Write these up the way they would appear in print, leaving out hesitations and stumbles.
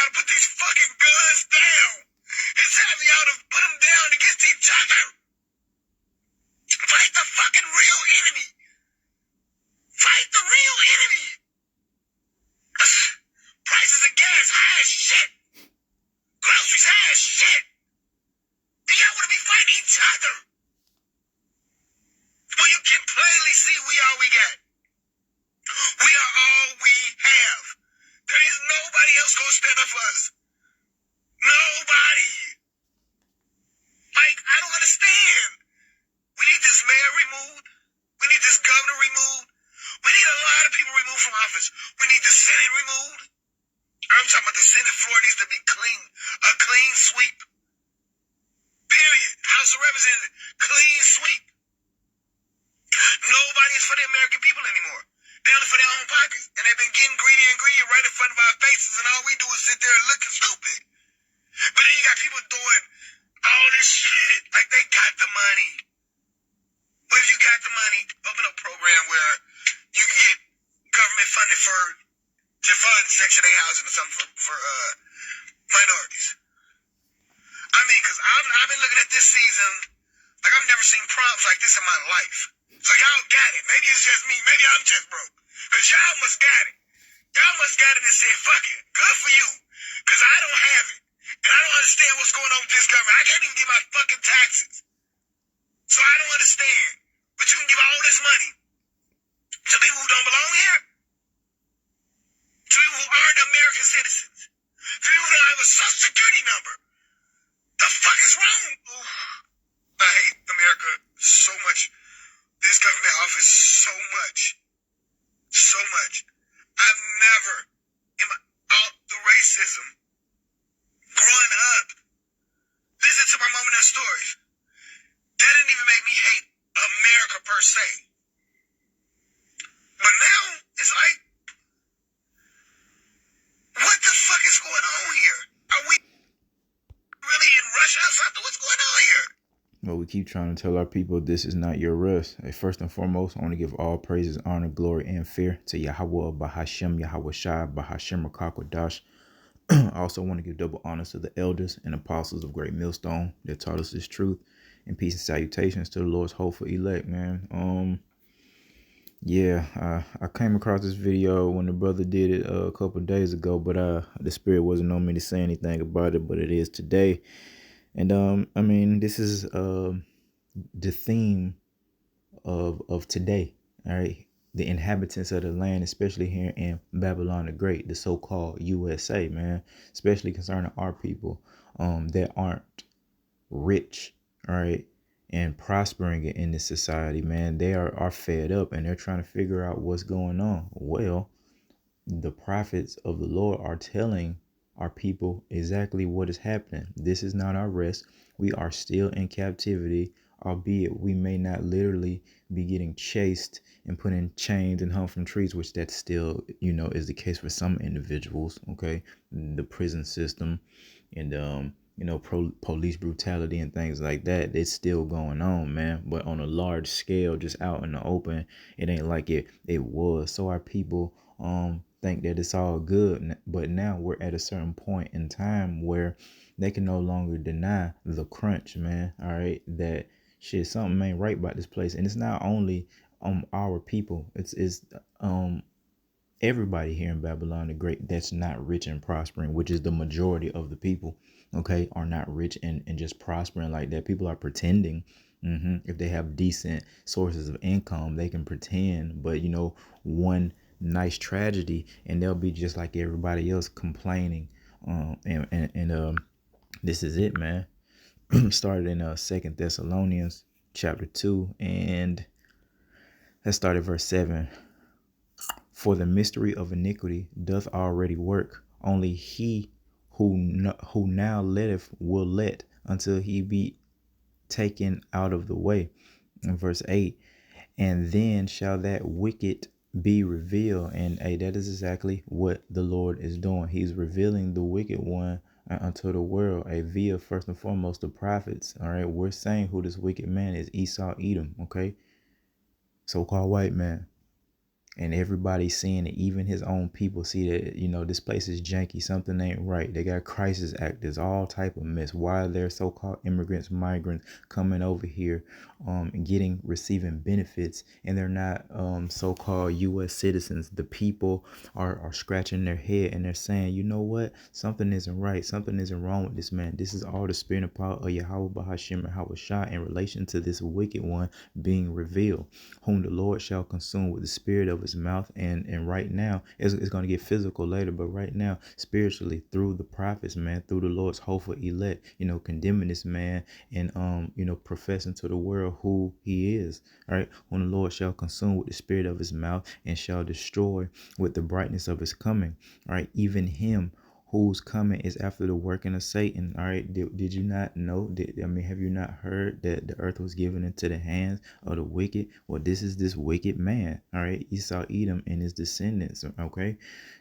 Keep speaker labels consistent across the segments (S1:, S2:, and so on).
S1: y'all to put these fucking guns down. It's time for y'all to put them down against each other. Fight the fucking real enemy. Fight the real enemy. Prices of gas high as shit. Groceries high as shit. And y'all want to be fighting each other. Well, you can plainly see we all we got. We are all we have. There is nobody else gonna stand up for us. Nobody. Like, I don't understand. We need this mayor removed. We need this governor removed. We need a lot of people removed from office. We need the Senate removed. I'm talking about the Senate floor needs to be clean. A clean sweep. Period. House of Representatives, clean sweep. Nobody is for the American people anymore. They're only for their own pockets. And they've been getting greedy and greedy right in front of our faces, and all we do is sit there and looking stupid. But then you got people doing all this shit like they got the money. But if you got the money, open a program where you can get government funded to fund Section 8 housing or something for minorities. I mean, because I've been looking at this season like I've never seen prompts like this in my life. So y'all got it. Maybe it's just me. Maybe I'm just broke. Because y'all must got it. Y'all must got it and said, fuck it. Good for you. Because I don't have it. And I don't understand what's going on with this government. I can't even get my fucking taxes. So I don't understand. But you can give all this money to people who don't belong here. To people who aren't American citizens. To people who don't have a social security number. The fuck is wrong? Ooh, I hate America so much. This government offers so much. So much. I've never, all the racism, growing up, listen to my mom and her stories. That didn't even make me hate America per se. But now, it's like, what the fuck is going on here? Are we really in Russia or something? What's going on here?
S2: Well, we keep trying to tell our people this is not your rest. Hey, first and foremost, I want to give all praises, honor, glory, and fear to Yahweh, Bahashem, Yahweh Shai, Bahashem, Rakakwadash. I also want to give double honors to the elders and apostles of Great Millstone that taught us this truth. And peace and salutations to the Lord's hopeful elect, man. I came across this video when the brother did it a couple of days ago, but the spirit wasn't on me to say anything about it, but it is today. And I mean, this is the theme of today. All right, the inhabitants of the land, especially here in Babylon the Great, the so-called USA, man, especially concerning our people that aren't rich, all right, and prospering in this society, man. They are fed up and they're trying to figure out what's going on. Well, the prophets of the Lord are telling our people exactly what is happening. This is not our rest. We are still in captivity, albeit we may not literally be getting chased and put in chains and hung from trees, which that still, is the case for some individuals. Okay, the prison system and police brutality and things like that, it's still going on, man. But on a large scale, just out in the open, it ain't like it was. So our people think that it's all good, but now we're at a certain point in time where they can no longer deny the crunch, man. All right, that shit, something ain't right about this place. And it's not only our people, it's everybody here in Babylon the Great that's not rich and prospering, which is the majority of the people, okay, are not rich and just prospering like that. People are pretending. If they have decent sources of income, they can pretend. But one nice tragedy and they'll be just like everybody else complaining. This is it, man. Started in 2 Thessalonians chapter 2, and let's start at verse 7. For the mystery of iniquity doth already work. Only he who now letteth will let until he be taken out of the way. In verse 8, and then shall that wicked be revealed. And that is exactly what the Lord is doing. He's revealing the wicked one unto the world, via first and foremost the prophets. All right, we're saying who this wicked man is: Esau, Edom. Okay, so-called white man. And everybody's seeing it. Even his own people see that, this place is janky. Something ain't right. They got crisis actors, all type of mess. Why are there so-called immigrants, migrants coming over here, and receiving benefits, and they're not so-called U.S. citizens? The people are scratching their head and they're saying, you know what? Something isn't right. Something isn't wrong with this man. This is all the spirit and power of Yahweh Bahashim and Hawashah in relation to this wicked one being revealed, whom the Lord shall consume with the spirit of his mouth. And right now, it's going to get physical later, but right now, spiritually, through the prophets, man, through the Lord's hopeful elect, condemning this man and professing to the world who he is. All right, whom the Lord shall consume with the spirit of his mouth and shall destroy with the brightness of his coming. All right, even him whose coming is after the working of Satan. All right. Did you not know? Have you not heard that the earth was given into the hands of the wicked? Well, this is this wicked man. All right. Esau, Edom, and his descendants. Okay.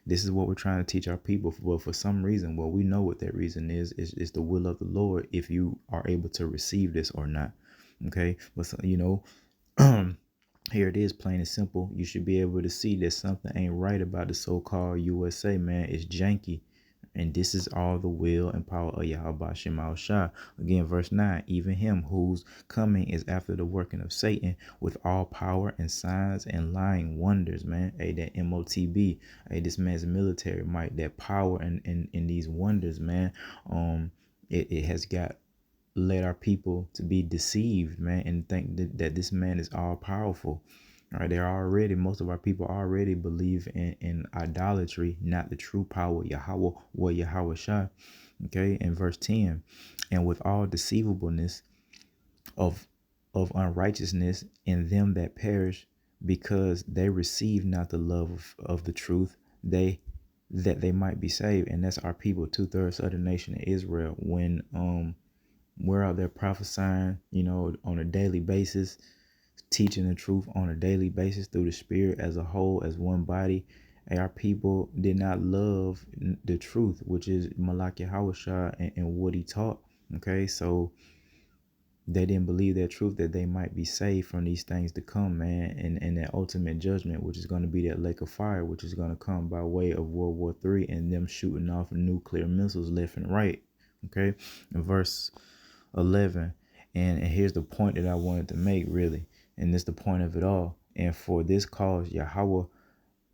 S2: This is what we're trying to teach our people. Well, for some reason, well, we know what that reason is the will of the Lord, if you are able to receive this or not. Okay. But, here it is, plain and simple. You should be able to see that something ain't right about the so-called USA, man. It's janky. And this is all the will and power of Yahweh Shema Shah. Again, verse 9, even him whose coming is after the working of Satan with all power and signs and lying wonders, man. Hey, that MOTB. Hey, this man's military might, that power and these wonders, man. It has got led our people to be deceived, man, and think that this man is all powerful. All right, most of our people already believe in idolatry, not the true power Yahweh or Yahweh Shah. Okay, in verse 10, and with all deceivableness of unrighteousness in them that perish, because they receive not the love of the truth, that they might be saved. And that's our people, 2/3 of the nation of Israel. When we're out there prophesying, on a daily basis, teaching the truth on a daily basis through the spirit as a whole, as one body. And our people did not love the truth, which is Malak Yahawashah and what he taught. Okay, so they didn't believe that truth, that they might be saved from these things to come, man, and that ultimate judgment, which is going to be that lake of fire, which is going to come by way of World War III and them shooting off nuclear missiles left and right. Okay, in verse 11, and here's the point that I wanted to make, really, and this the point of it all. And for this cause Yahweh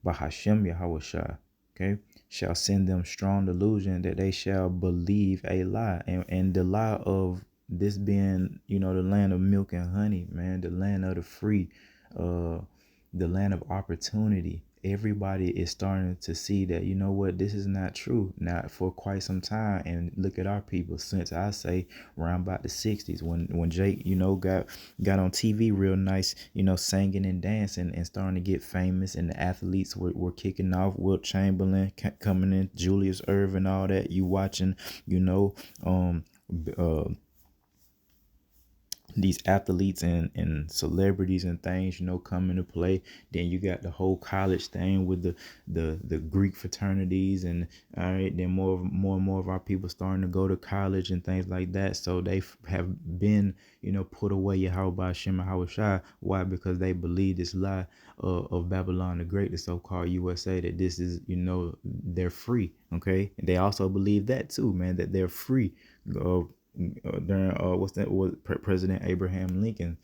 S2: Bahashim Yahweh Shah, okay, shall send them strong delusion that they shall believe a lie, and the lie of this being, the land of milk and honey, man, the land of the free, the land of opportunity. Everybody is starting to see that, this is not true, not for quite some time. And look at our people since, I say, around about the 60s, when Jake, got on TV real nice, singing and dancing and starting to get famous, and the athletes were kicking off. Wilt Chamberlain coming in, Julius Erving, all that. You watching, these athletes and celebrities and things, come into play. Then you got the whole college thing with the Greek fraternities, and all right, then more and more of our people starting to go to college and things like that. So they have been, put away Yahweh Shem Shah. Why? Because they believe this lie of Babylon the Great, the so-called USA, that this is, they're free. Okay, and they also believe that too, man, that they're free. During President Abraham Lincoln,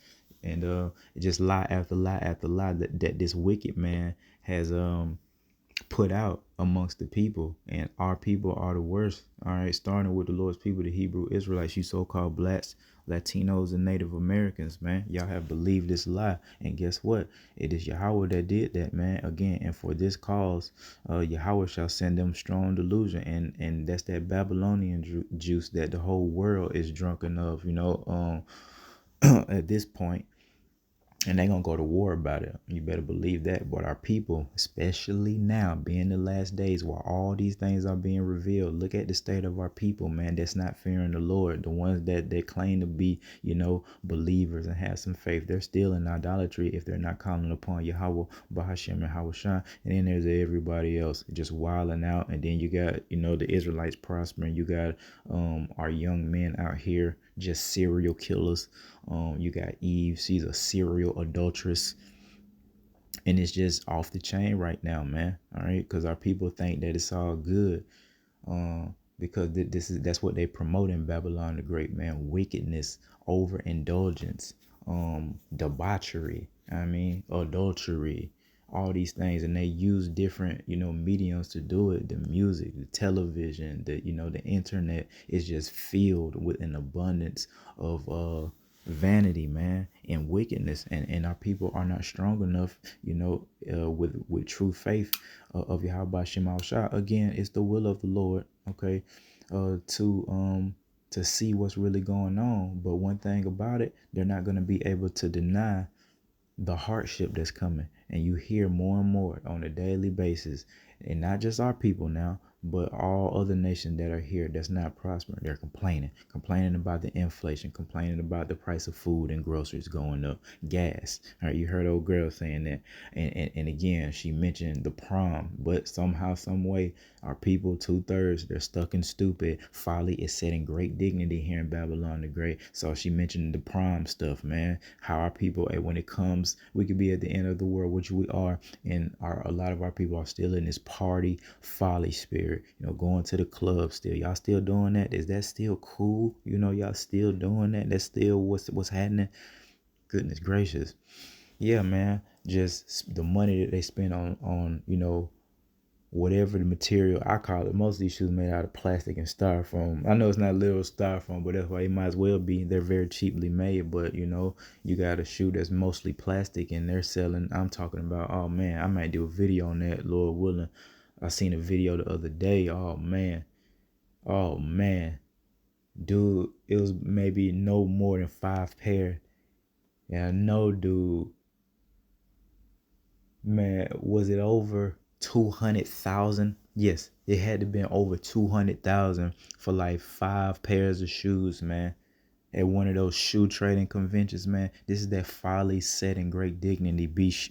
S2: and just lie after lie after lie that this wicked man has put out amongst the people. And our people are the worst. All right, starting with the Lord's people, the Hebrew Israelites, you so-called blacks, Latinos, and Native Americans, man. Y'all have believed this lie. And guess what? It is Yahweh that did that, man. Again, and for this cause, Yahweh shall send them strong delusion. And that's that Babylonian juice that the whole world is drunken of, at this point. And they're going to go to war about it. You better believe that. But our people, especially now, being the last days while all these things are being revealed, look at the state of our people, man, that's not fearing the Lord. The ones that they claim to be, believers and have some faith, they're still in idolatry if they're not calling upon Yahweh, Bahashim, and Hawashah. And then there's everybody else just wilding out. And then you got, the Israelites prospering. You got our young men out here, just serial killers. You got Eve, she's a serial adulteress. And it's just off the chain right now, man. All right, because our people think that it's all good, because that's what they promote in Babylon the Great, man. Wickedness, overindulgence, debauchery. I mean, adultery, all these things, and they use different, mediums to do it. The music, the television, the internet is just filled with an abundance of vanity, man, and wickedness, and our people are not strong enough, with true faith of Yahweh Shem Shah. Again, it's the will of the Lord, okay, to see what's really going on. But one thing about it, they're not going to be able to deny the hardship that's coming. And you hear more and more on a daily basis, and not just our people now, but all other nations that are here that's not prospering. They're complaining about the inflation, complaining about the price of food and groceries going up, gas. All right, you heard old girl saying that. And again, she mentioned the prom, but somehow, some way, our people, 2/3, they're stuck in stupid. Folly is setting great dignity here in Babylon the Great. So she mentioned the prom stuff, man. How our people, when it comes, we could be at the end of the world, which we are, and a lot of our people are still in this party folly spirit, going to the club still. Y'all still doing that? Is that still cool? Y'all still doing that? That's still what's happening? Goodness gracious. Yeah, man. Just the money that they spend on whatever the material, I call it. Most of these shoes made out of plastic and styrofoam. I know it's not literal styrofoam, but that's why it might as well be. They're very cheaply made, but you got a shoe that's mostly plastic and they're selling. I'm talking about, oh man, I might do a video on that, Lord willing. I seen a video the other day. Oh man, dude, it was maybe no more than 5 pair. Yeah, no, dude, man, was it over 200,000? Yes, it had to been over 200,000 for like 5 pairs of shoes, man. At one of those shoe trading conventions, man. This is that folly setting great dignity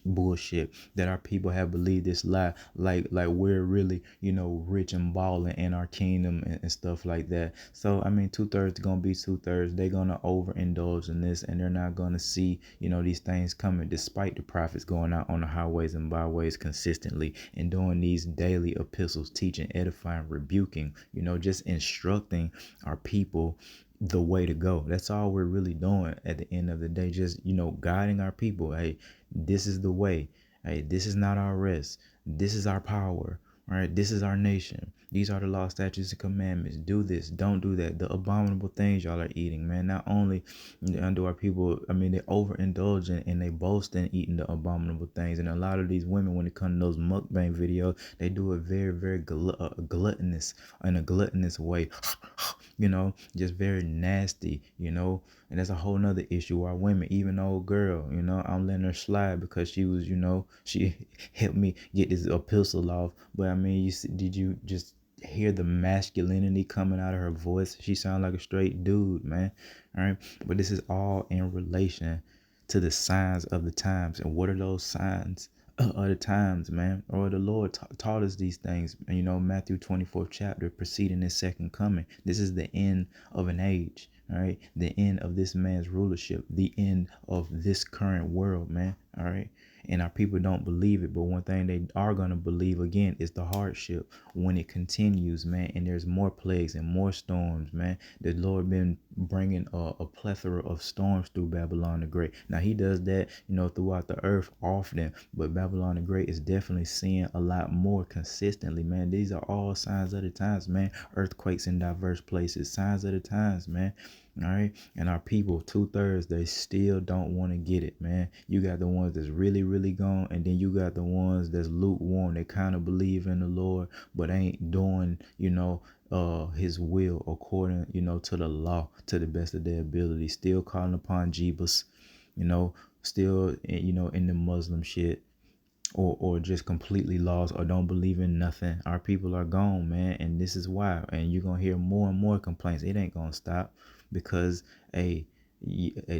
S2: bullshit that our people have believed this lie, like we're really, rich and balling in our kingdom and stuff like that. So I mean, 2/3 gonna be 2/3. They're gonna overindulge in this, and they're not gonna see, these things coming, despite the prophets going out on the highways and byways consistently and doing these daily epistles, teaching, edifying, rebuking, just instructing our people the way to go. That's all we're really doing at the end of the day. Just, guiding our people. Hey, this is the way. Hey, this is not our rest. This is our power. All right. This is our nation. These are the law, statutes, and commandments. Do this. Don't do that. The abominable things y'all are eating, man. Not only do our people, I mean, they overindulge and they boast in eating the abominable things. And a lot of these women, when it comes to those mukbang videos, they do it very, very gluttonous, in a gluttonous way. Just very nasty, and that's a whole nother issue. Our women, even old girl, I'm letting her slide because she was, she helped me get this epistle off. But I mean, did you just hear the masculinity coming out of her voice? She sounded like a straight dude, man. All right. But this is all in relation to the signs of the times. And what are those signs of the times, man? Or the Lord taught us these things. And Matthew 24th chapter, preceding his second coming. This is the end of an age. All right. The end of this man's rulership. The end of this current world, man. All right. And our people don't believe it. But one thing they are going to believe, again, is the hardship when it continues, man. And there's more plagues and more storms, man. The Lord been bringing a plethora of storms through Babylon the Great. Now, he does that, throughout the earth often. But Babylon the Great is definitely seeing a lot more consistently, man. These are all signs of the times, man. Earthquakes in diverse places. Signs of the times, man. All right. And our people, 2/3, they still don't want to get it, man. You got the ones that's really, really gone. And then you got the ones that's lukewarm. They kind of believe in the Lord, but ain't doing, his will according, to the law, to the best of their ability. Still calling upon Jebus, still, in the Muslim shit. Or just completely lost or don't believe in nothing. Our people are gone, man. And this is why. And you're going to hear more and more complaints. It ain't going to stop because, the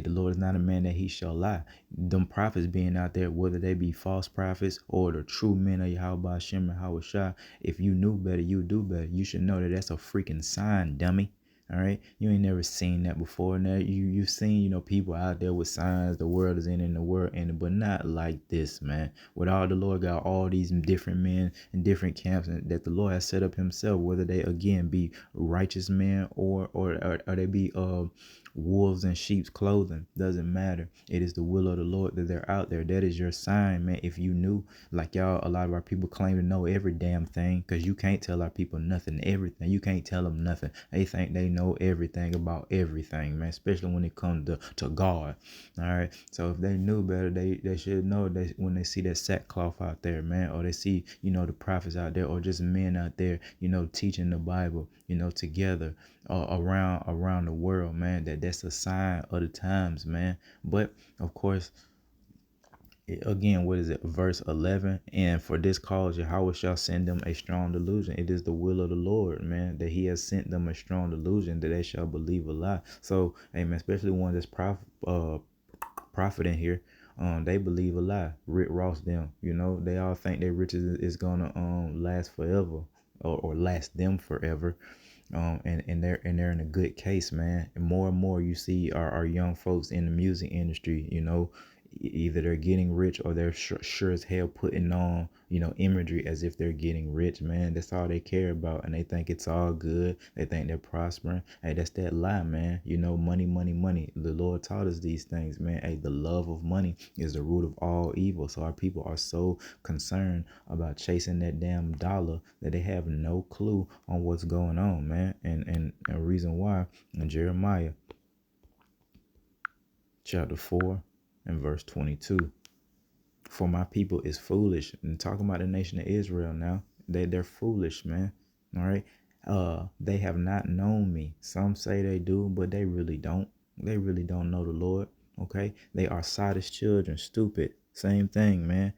S2: Lord is not a man that he shall lie. Them prophets being out there, whether they be false prophets or the true men of Yahweh Shem and Yahweh Shah, if you knew better, you do better. You should know that that's a freaking sign, dummy. All right, you ain't never seen that before. Now you've seen, people out there with signs. The world is in the world in, but not like this, man. With all the Lord got all these different men in different camps, and that the Lord has set up Himself. Whether they again be righteous men or they be wolves in sheep's clothing, doesn't matter. It is the will of the Lord that they're out there. That is your sign, man. If you knew, like y'all, a lot of our people claim to know every damn thing, because you can't tell our people nothing, everything. You can't tell them nothing. They think they know everything about everything, man, especially when it comes to God. All right, so if they knew better, they should know that when they see that sackcloth out there, man, or they see, the prophets out there, or just men out there, teaching the Bible, together, around the world, man, that's a sign of the times, man. But of course, again, what is it, verse 11? And for this cause Yahweh shall send them a strong delusion. It is the will of the Lord, man, that He has sent them a strong delusion, that they shall believe a lie. So, amen, especially one that's prophet in here, they believe a lie. Rick Ross them, they all think their riches is gonna last forever, or last them forever. And they're in a good case, man. And more you see our young folks in the music industry, either they're getting rich, or they're sure as hell putting on, imagery as if they're getting rich, man. That's all they care about, and they think it's all good. They think they're prospering. Hey, that's that lie, man. Money, money, money. The Lord taught us these things, man. Hey, the love of money is the root of all evil. So our people are so concerned about chasing that damn dollar that they have no clue on what's going on, man. And a reason why, in Jeremiah chapter 4 and verse 22, for my people is foolish. And talking about the nation of Israel now, they're foolish, man. All right. They have not known me. Some say they do, but they really don't. They really don't know the Lord. Okay. They are sottish children, stupid. Same thing, man.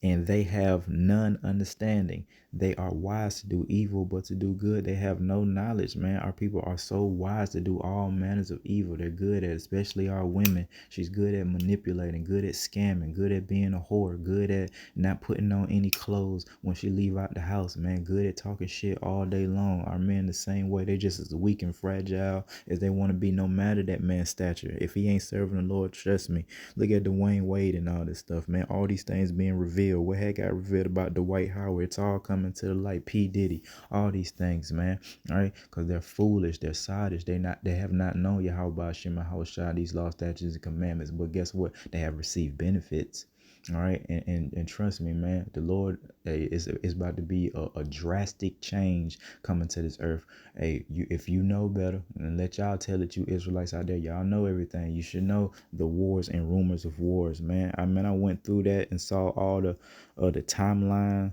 S2: And they have none understanding. They are wise to do evil, but to do good, they have no knowledge, man. Our people are so wise to do all manners of evil. They're good at it, especially our women. She's good at manipulating, good at scamming, good at being a whore, good at not putting on any clothes when she leave out the house, man. Good at talking shit all day long. Our men the same way. They just as weak and fragile as they want to be, no matter that man's stature. If he ain't serving the Lord, trust me. Look at Dwayne Wade and all this stuff, man. All these things being revealed. What had got revealed about Dwight Howard? It's all coming to the light. P. Diddy. All these things, man. All right, because they're foolish. They're sottish. They have not known Yahweh Hashem Yahushua, these law, statutes, and commandments. But guess what? They have received benefits. All right, and trust me, man, the Lord is about to be a drastic change coming to this earth. Hey, if you know better, and let y'all tell it, you Israelites out there, y'all know everything. You should know the wars and rumors of wars, man. I went through that and saw all the timeline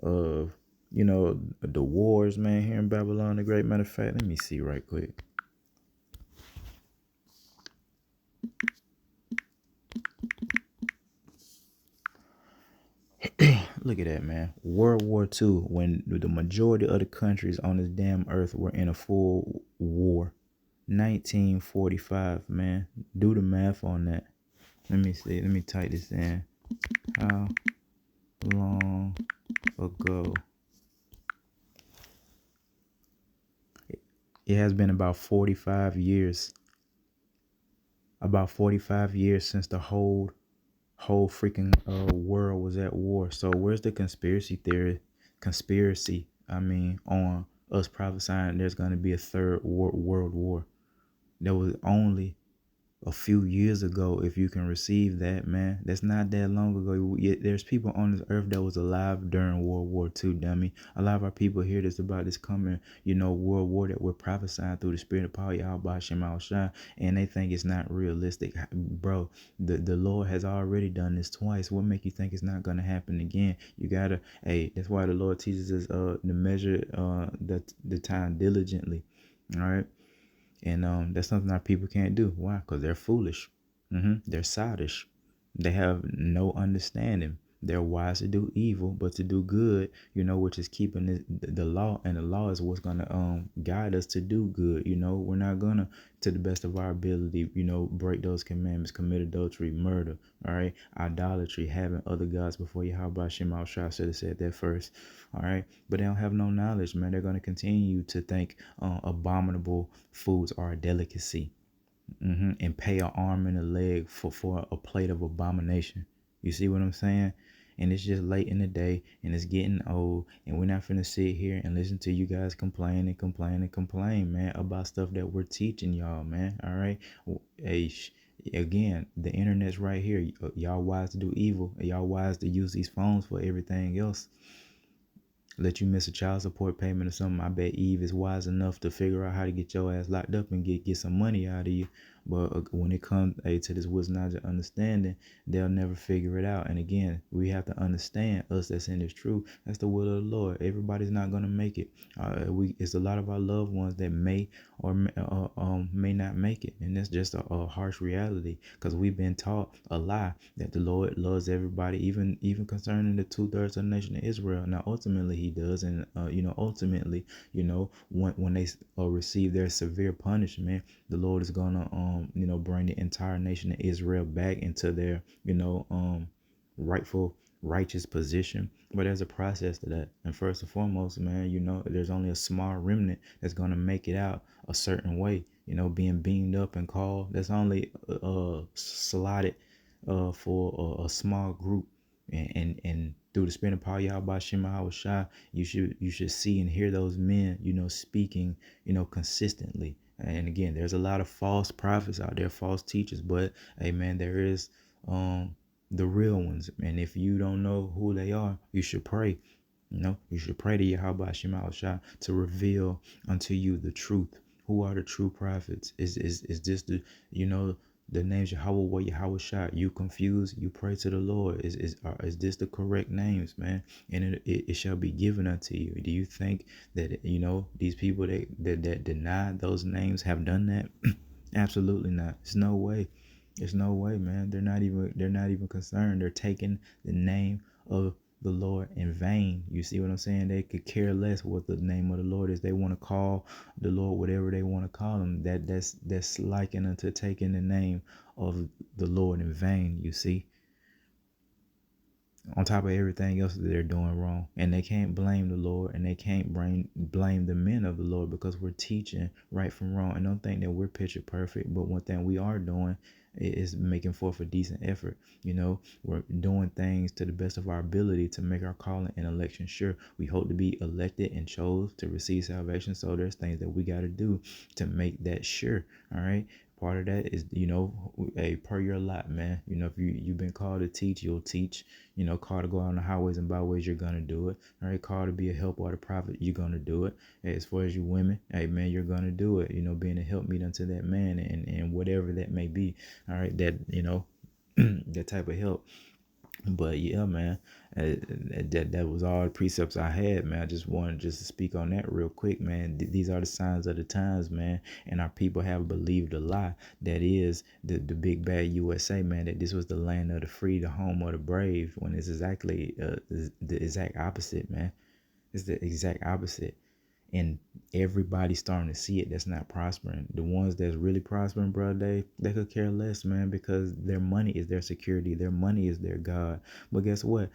S2: of the wars, man, here in Babylon the Great. Matter of fact, let me see right quick. Look at that, man. World War II, when the majority of the countries on this damn earth were in a full war. 1945, man. Do the math on that. Let me see. Let me type this in. How long ago? It has been about 45 years. About 45 years since the whole freaking world was at war. So where's the conspiracy on us prophesying there's going to be a third world war? There was only a few years ago, if you can receive that, man. That's not that long ago. There's people on this earth that was alive during World War II, dummy. A lot of our people hear this about this coming, World War that we're prophesying through the Spirit of power, Yahweh Hashem Yahushua, and they think it's not realistic. Bro, the Lord has already done this twice. What make you think it's not going to happen again? You gotta, that's why the Lord teaches us to measure the time diligently. All right. And that's something our people can't do. Why? Because they're foolish. They're sottish. They have no understanding. They're wise to do evil, but to do good, which is keeping the law, and the law is what's gonna guide us to do good. We're not gonna, to the best of our ability, break those commandments, commit adultery, murder, all right, idolatry, having other gods before you. How about Shema Shah should have said that first, all right? But they don't have no knowledge, man. They're gonna continue to think abominable foods are a delicacy, and pay an arm and a leg for a plate of abomination. You see what I'm saying? And it's just late in the day, and it's getting old, and we're not finna sit here and listen to you guys complain and complain and complain, man, about stuff that we're teaching y'all, man. All right. Hey, again, the internet's right here. Y'all wise to do evil. Y'all wise to use these phones for everything else. Let you miss a child support payment or something. I bet Eve is wise enough to figure out how to get your ass locked up and get some money out of you. But when it comes to this wisdom, knowledge, and understanding, they'll never figure it out. And again, we have to understand, us that's in this truth, that's the will of the Lord. Everybody's not gonna make it. It's a lot of our loved ones that may or may not make it, and that's just a harsh reality, because we've been taught a lie that the Lord loves everybody, even concerning the 2/3 of the nation of Israel. Now, ultimately, He does, and ultimately, when they receive their severe punishment, the Lord is gonna bring the entire nation of Israel back into their rightful righteous position. But there's a process to that, and first and foremost, man, there's only a small remnant that's gonna make it out a certain way, being beamed up and called. That's only slotted for a small group, and through the spirit of power Yahweh Shema Shai, you should see and hear those men, speaking, consistently. And again, there's a lot of false prophets out there, false teachers, but hey, man, there is the real ones. And if you don't know who they are, you should pray. You should pray to Yahweh Shema Shai to reveal unto you the truth. Who are the true prophets? Is this the names Yahweh, Yahweh Shai? You confused? You pray to the Lord. Is this the correct names, man? And it shall be given unto you. Do you think that these people that deny those names have done that? Absolutely not. There's no way. There's no way, man. They're not even concerned. They're taking the name of the Lord in vain. You see what I'm saying? They could care less what the name of the Lord is. They want to call the Lord whatever they want to call him. That's likened unto taking the name of the Lord in vain, you see, on top of everything else that they're doing wrong. And they can't blame the Lord, and they can't blame the men of the Lord, because we're teaching right from wrong. And don't think that we're picture perfect, but one thing we are doing is making forth a decent effort. We're doing things to the best of our ability to make our calling and election sure. We hope to be elected and chose to receive salvation, so there's things that we got to do to make that sure. All right. Part of that is, per your lot, man. If you've been called to teach, you'll teach. Called to go out on the highways and byways, you're gonna do it. All right, called to be a help or a prophet, you're gonna do it. Hey, as far as you women, hey man, you're gonna do it. Being a helpmeet unto that man, and whatever that may be. All right, that that type of help. But yeah, man, that was all the precepts I had, man. I just wanted to speak on that real quick, man. These are the signs of the times, man. And our people have believed a lie, that is the big bad USA, man, that this was the land of the free, the home of the brave, when it's exactly the exact opposite, man. It's the exact opposite. And everybody's starting to see it that's not prospering. The ones that's really prospering, bro, they could care less, man, because their money is their security. Their money is their God. But guess what?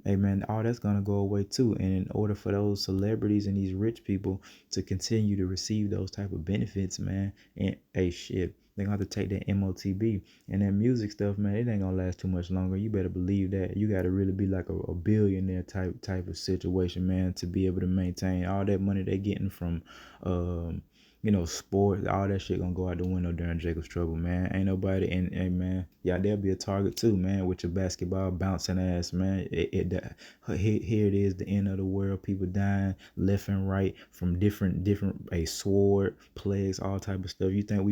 S2: Hey, man, all that's going to go away too. And in order for those celebrities and these rich people to continue to receive those type of benefits, man, and hey, shit, they're going to have to take that MOTB. And that music stuff, man, it ain't going to last too much longer. You better believe that. You got to really be like a billionaire type of situation, man, to be able to maintain all that money they're getting from sports. All that shit gonna go out the window during Jacob's trouble, man. Ain't nobody, and hey, man, yeah, there'll be a target too, man, with your basketball bouncing ass, man. Here it is, the end of the world. People dying left and right from different a sword, plagues, all type of stuff. You think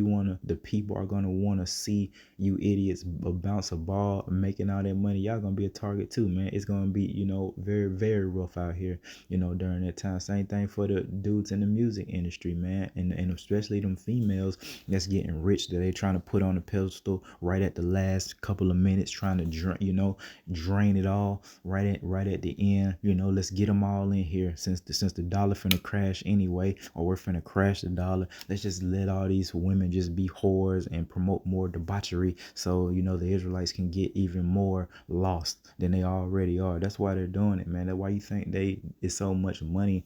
S2: the people are gonna wanna see you idiots bounce a ball, making all that money? Y'all gonna be a target too, man. It's gonna be very, very rough out here, during that time. Same thing for the dudes in the music industry, man, and and especially them females that's getting rich that they trying to put on a pedestal right at the last couple of minutes, trying to drain it all right at the end. Let's get them all in here since the dollar finna crash anyway, or we're finna crash the dollar. Let's just let all these women just be whores and promote more debauchery, so the Israelites can get even more lost than they already are. That's why they're doing it, man. That's why you think it's so much money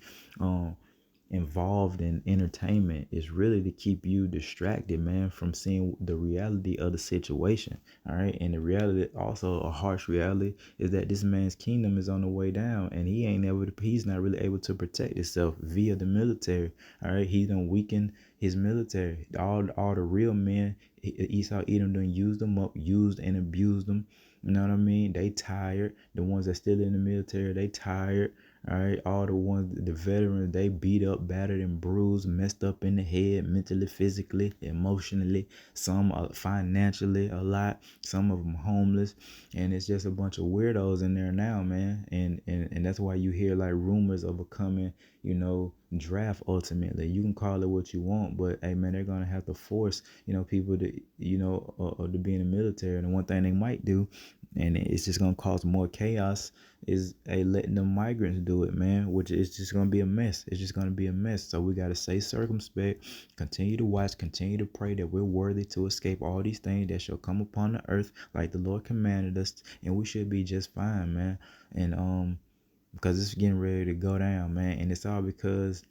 S2: involved in entertainment. Is really to keep you distracted, man, from seeing the reality of the situation. All right. And the reality, also a harsh reality, is that this man's kingdom is on the way down, and he's not really able to protect himself via the military. All right. He done weakened his military. All the real men, Esau Edom done used them up, used and abused them. You know what I mean? They tired. The ones that still in the military, they tired. All right, all the veterans, they beat up, battered, and bruised, messed up in the head, mentally, physically, emotionally. Some financially a lot. Some of them homeless, and it's just a bunch of weirdos in there now, man. And that's why you hear like rumors of a coming, draft. Ultimately, you can call it what you want, but hey, man, they're gonna have to force, people to, to be in the military. And one thing they might do, and it's just gonna cause more chaos, is letting the migrants do it, man, which is just gonna be a mess. It's just gonna be a mess. So we gotta stay circumspect, continue to watch, continue to pray that we're worthy to escape all these things that shall come upon the earth, like the Lord commanded us, and we should be just fine, man. And because it's getting ready to go down, man, and it's all because,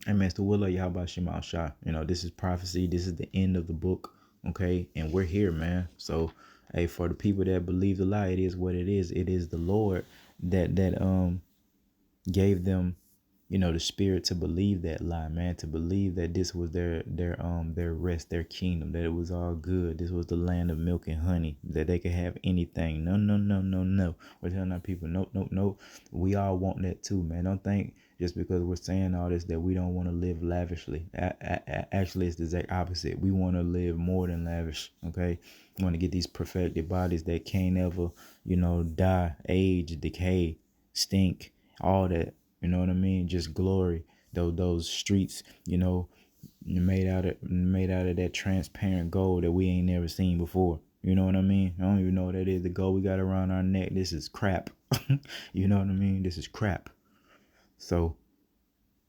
S2: hey, man, it's the will of Yahweh Shema Shah. This is prophecy. This is the end of the book, okay? And we're here, man. So, hey, for the people that believe the lie, it is what it is. It is the Lord that gave them, the spirit to believe that lie, man, to believe that this was their rest, their kingdom, that it was all good. This was the land of milk and honey, that they could have anything. No, no, no, no, no. We're telling our people, nope, nope, nope. We all want that too, man. Don't think just because we're saying all this that we don't want to live lavishly. Actually, it's the exact opposite. We want to live more than lavish, okay? We want to get these perfected bodies that can't ever, die, age, decay, stink, all that. You know what I mean? Just glory. Those streets, made out of that transparent gold that we ain't never seen before. You know what I mean? I don't even know what that is. The gold we got around our neck. This is crap. You know what I mean? This is crap. So,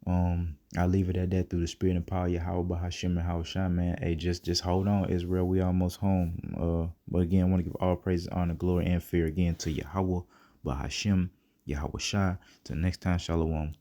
S2: I'll leave it at that through the spirit and power of Yahweh Bahashim and Hawashai, man. Hey, just hold on, Israel. We almost home. But again, I want to give all praise, honor, glory, and fear again to Yahweh Bahashim, Yahweh Shai. Till next time, Shalom.